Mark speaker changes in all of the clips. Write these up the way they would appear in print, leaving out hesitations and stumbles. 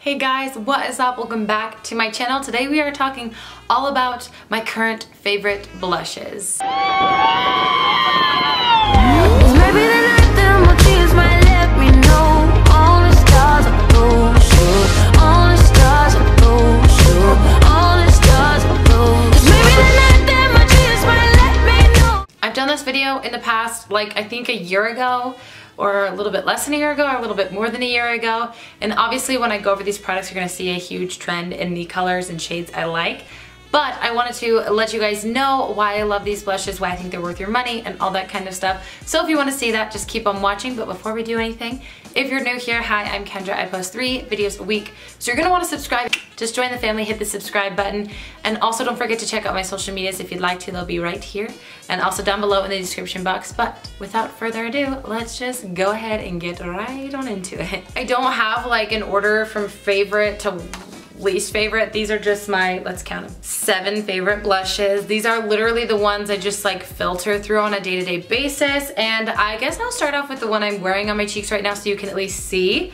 Speaker 1: Hey guys, what is up? Welcome back to my channel. Today we are talking all about my current favorite blushes. I've done this video in the past, like I think a year ago, or a little bit less than a year ago, or a little bit more than a year ago. And obviously when I go over these products, you're gonna see a huge trend in the colors and shades I like. But I wanted to let you guys know why I love these blushes, why I think they're worth your money, and all that kind of stuff. So if you want to see that, just keep on watching. But before we do anything, if you're new here, hi, I'm Kendra. I post 3 videos a week. So you're gonna want to subscribe. Just join the family, hit the subscribe button. And also don't forget to check out my social medias if you'd like to. They'll be right here. And also down below in the description box. But without further ado, let's just go ahead and get right on into it. I don't have like an order from favorite to least favorite. These are just my, let's count them, 7 favorite blushes. These are literally the ones I just like filter through on a day-to-day basis. And I guess I'll start off with the one I'm wearing on my cheeks right now so you can at least see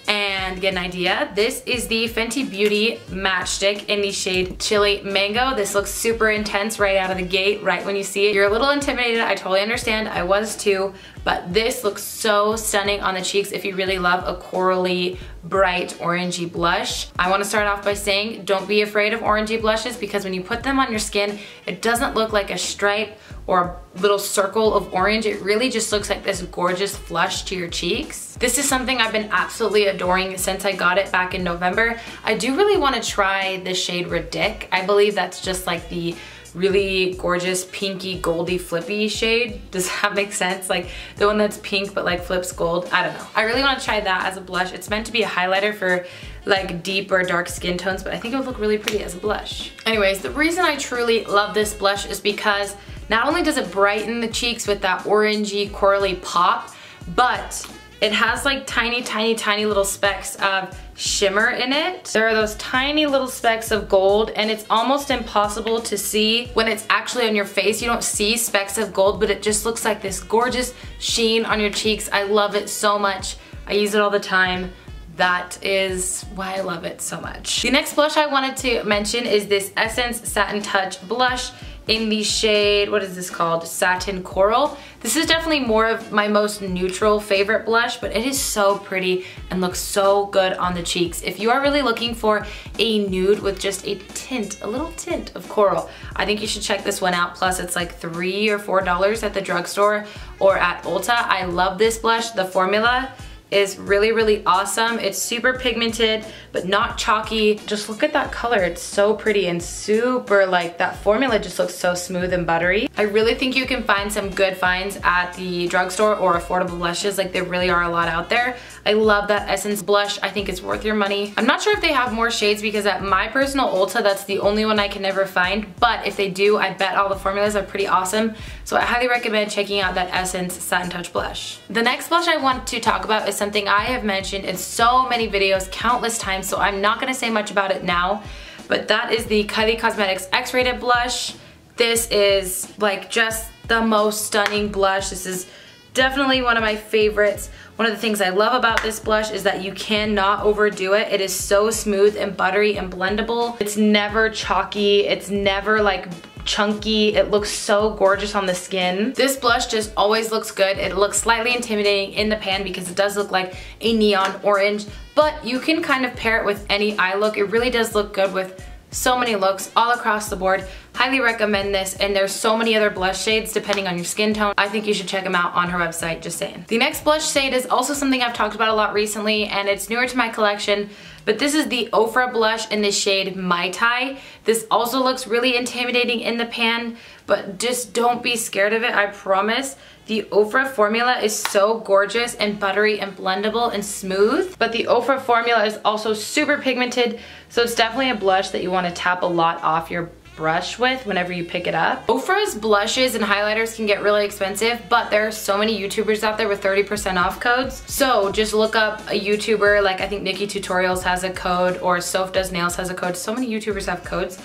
Speaker 1: and get an idea. This is the Fenty Beauty Matchstick in the shade Chili Mango. This looks super intense right out of the gate, right when you see it. You're a little intimidated, I totally understand, I was too, but this looks so stunning on the cheeks if you really love a corally, bright, orangey blush. I want to start off by saying don't be afraid of orangey blushes because when you put them on your skin, it doesn't look like a stripe or a little circle of orange. It really just looks like this gorgeous flush to your cheeks. This is something I've been absolutely adoring since I got it back in November. I do really want to try the shade Ridic. I believe that's just like the really gorgeous pinky goldy flippy shade. Does that make sense? Like the one that's pink but like flips gold. I don't know. I really want to try that as a blush. It's meant to be a highlighter for like deep or dark skin tones, but I think it would look really pretty as a blush. Anyways, the reason I truly love this blush is because not only does it brighten the cheeks with that orangey corally pop, but it has like tiny, tiny, tiny little specks of shimmer in it. There are those tiny little specks of gold and it's almost impossible to see when it's actually on your face. You don't see specks of gold, but it just looks like this gorgeous sheen on your cheeks. I love it so much. I use it all the time. That is why I love it so much. The next blush I wanted to mention is this Essence Satin Touch blush in the shade, what is this called? Satin Coral. This is definitely more of my most neutral favorite blush, but it is so pretty and looks so good on the cheeks. If you are really looking for a nude with just a tint, a little tint of coral, I think you should check this one out. Plus it's like $3 or $4 at the drugstore or at Ulta. I love this blush. The formula is really, really awesome. It's super pigmented, but not chalky. Just look at that color. It's so pretty and super, like, that formula just looks so smooth and buttery. I really think you can find some good finds at the drugstore or affordable blushes. Like, there really are a lot out there. I love that Essence blush. I think it's worth your money. I'm not sure if they have more shades because at my personal Ulta, that's the only one I can never find. But if they do, I bet all the formulas are pretty awesome. So I highly recommend checking out that Essence Satin Touch blush. The next blush I want to talk about is something I have mentioned in so many videos countless times, so I'm not going to say much about it now, but that is the Kylie Cosmetics X-Rated blush. This is like just the most stunning blush. This is definitely one of my favorites. One of the things I love about this blush is that you cannot overdo it. It is so smooth and buttery and blendable. It's never chalky. It's never like chunky. It looks so gorgeous on the skin. This blush just always looks good. It looks slightly intimidating in the pan because it does look like a neon orange, but you can kind of pair it with any eye look. It really does look good with so many looks all across the board. Highly recommend this, and there's so many other blush shades depending on your skin tone. I think you should check them out on her website, just saying. The next blush shade is also something I've talked about a lot recently, and it's newer to my collection, but this is the Ofra blush in the shade Mai Tai. This also looks really intimidating in the pan, but just don't be scared of it, I promise. The Ofra formula is so gorgeous and buttery and blendable and smooth, but the Ofra formula is also super pigmented, so it's definitely a blush that you want to tap a lot off your brush with whenever you pick it up. Ofra's blushes and highlighters can get really expensive, but there are so many YouTubers out there with 30% off codes. So just look up a YouTuber, like I think Nikki Tutorials has a code, or Soph Does Nails has a code. So many YouTubers have codes.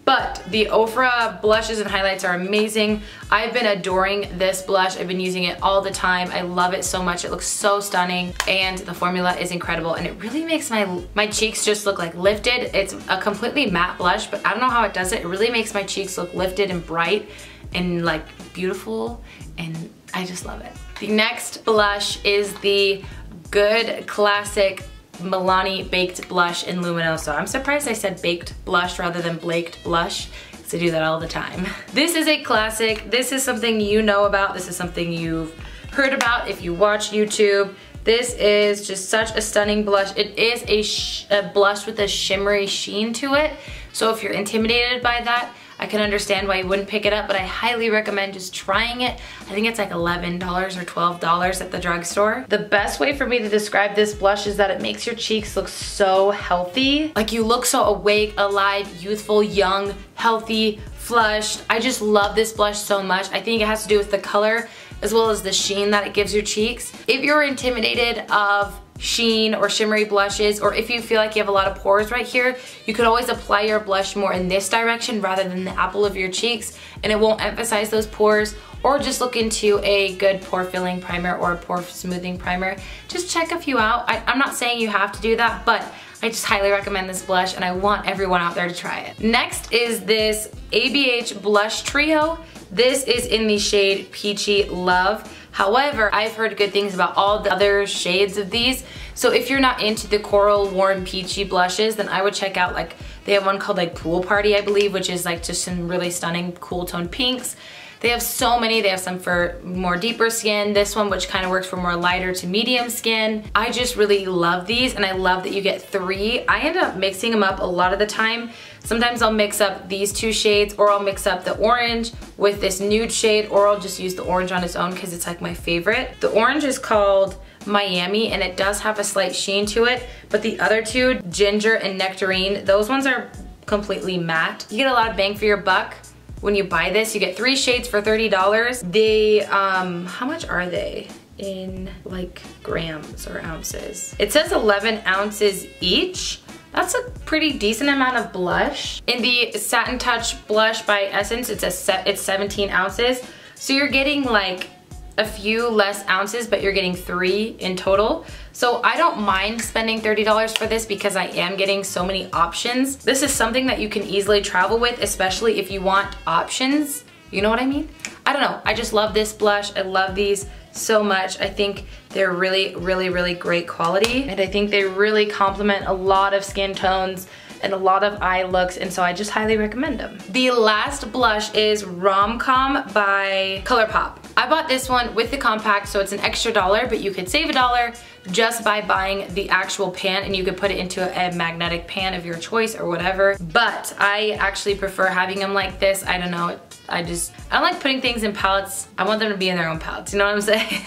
Speaker 1: But the Ofra blushes and highlights are amazing. I've been adoring this blush. I've been using it all the time. I love it so much. It looks so stunning and the formula is incredible and it really makes my cheeks just look like lifted. It's a completely matte blush, but I don't know how it does it. It really makes my cheeks look lifted and bright and like beautiful, and I just love it. The next blush is the Good Classic Milani Baked Blush in Luminoso. I'm surprised I said baked blush rather than blaked blush, because I do that all the time. This is a classic. This is something you know about. This is something you've heard about if you watch YouTube. This is just such a stunning blush. It is a blush with a shimmery sheen to it. So if you're intimidated by that, I can understand why you wouldn't pick it up, but I highly recommend just trying it. I think it's like $11 or $12 at the drugstore. The best way for me to describe this blush is that it makes your cheeks look so healthy. Like you look so awake, alive, youthful, young, healthy, flushed. I just love this blush so much. I think it has to do with the color as well as the sheen that it gives your cheeks. If you're intimidated of sheen or shimmery blushes, or if you feel like you have a lot of pores right here, you could always apply your blush more in this direction rather than the apple of your cheeks, and it won't emphasize those pores. Or just look into a good pore filling primer or a pore smoothing primer. Just check a few out. I'm not saying you have to do that, but I just highly recommend this blush and I want everyone out there to try it. Next is this ABH Blush Trio. This is in the shade Peachy Love. However, I've heard good things about all the other shades of these. So if you're not into the coral warm peachy blushes, then I would check out, like, they have one called like Pool Party, I believe, which is like just some really stunning cool tone pinks. They have so many. They have some for more deeper skin. This one, which kind of works for more lighter to medium skin. I just really love these, and I love that you get 3. I end up mixing them up a lot of the time. Sometimes I'll mix up these 2 shades, or I'll mix up the orange with this nude shade, or I'll just use the orange on its own because it's like my favorite. The orange is called Miami, and it does have a slight sheen to it, but the other 2, Ginger and Nectarine, those ones are completely matte. You get a lot of bang for your buck. When you buy this, you get 3 shades for $30. They, how much are they in like grams or ounces? It says 11 ounces each. That's a pretty decent amount of blush. In the Satin Touch Blush by Essence, it's 17 ounces. So you're getting like a few less ounces, but you're getting 3 in total. So I don't mind spending $30 for this because I am getting so many options. This is something that you can easily travel with, especially if you want options. You know what I mean? I don't know. I just love this blush. I love these so much. I think they're really, really, really great quality. And I think they really complement a lot of skin tones and a lot of eye looks, and so I just highly recommend them. The last blush is Rom-Com by ColourPop. I bought this one with the compact, so it's an extra $1, but you could save $1 just by buying the actual pan, and you could put it into a magnetic pan of your choice or whatever. But I actually prefer having them like this. I don't know, I don't like putting things in palettes. I want them to be in their own palettes, you know what I'm saying?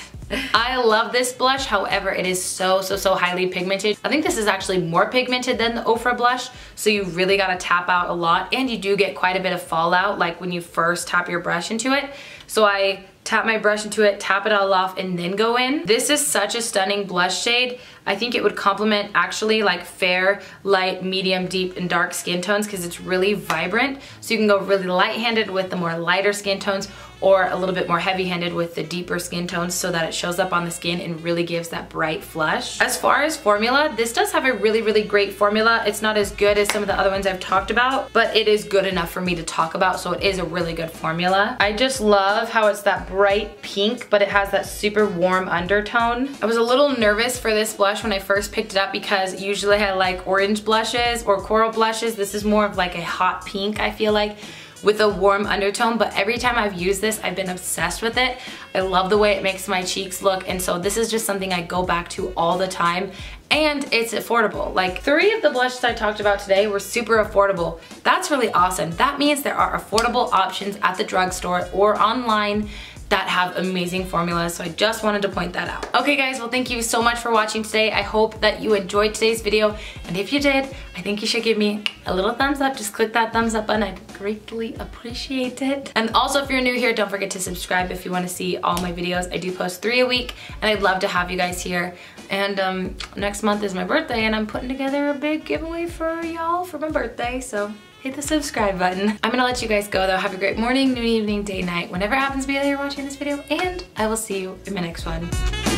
Speaker 1: I love this blush, however, it is so highly pigmented. I think this is actually more pigmented than the Ofra blush, so you really gotta tap out a lot, and you do get quite a bit of fallout, like when you first tap your brush into it. So I tap my brush into it, tap it all off, and then go in. This is such a stunning blush shade. I think it would complement actually like fair, light, medium, deep, and dark skin tones because it's really vibrant. So you can go really light-handed with the more lighter skin tones, or a little bit more heavy-handed with the deeper skin tones so that it shows up on the skin and really gives that bright flush. As far as formula, this does have a really great formula. It's not as good as some of the other ones I've talked about, but it is good enough for me to talk about, so it is a really good formula. I just love how it's that bright pink, but it has that super warm undertone. I was a little nervous for this blush when I first picked it up because usually I like orange blushes or coral blushes. This is more of like a hot pink, I feel like, with a warm undertone, but every time I've used this, I've been obsessed with it. I love the way it makes my cheeks look, and so this is just something I go back to all the time, and it's affordable. Like 3 of the blushes I talked about today were super affordable. That's really awesome. That means there are affordable options at the drugstore or online that have amazing formulas, so I just wanted to point that out. Okay guys, well thank you so much for watching today. I hope that you enjoyed today's video, and if you did, I think you should give me a little thumbs up. Just click that thumbs up button, I'd greatly appreciate it. And also, if you're new here, don't forget to subscribe if you want to see all my videos. I do post 3 a week, and I'd love to have you guys here. And next month is my birthday, and I'm putting together a big giveaway for y'all for my birthday, so hit the subscribe button. I'm gonna let you guys go though. Have a great morning, noon, evening, day, night, whenever it happens to be that you're watching this video, and I will see you in my next one.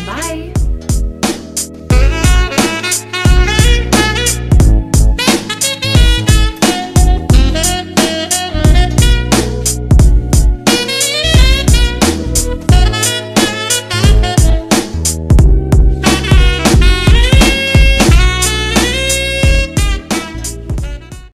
Speaker 1: Bye!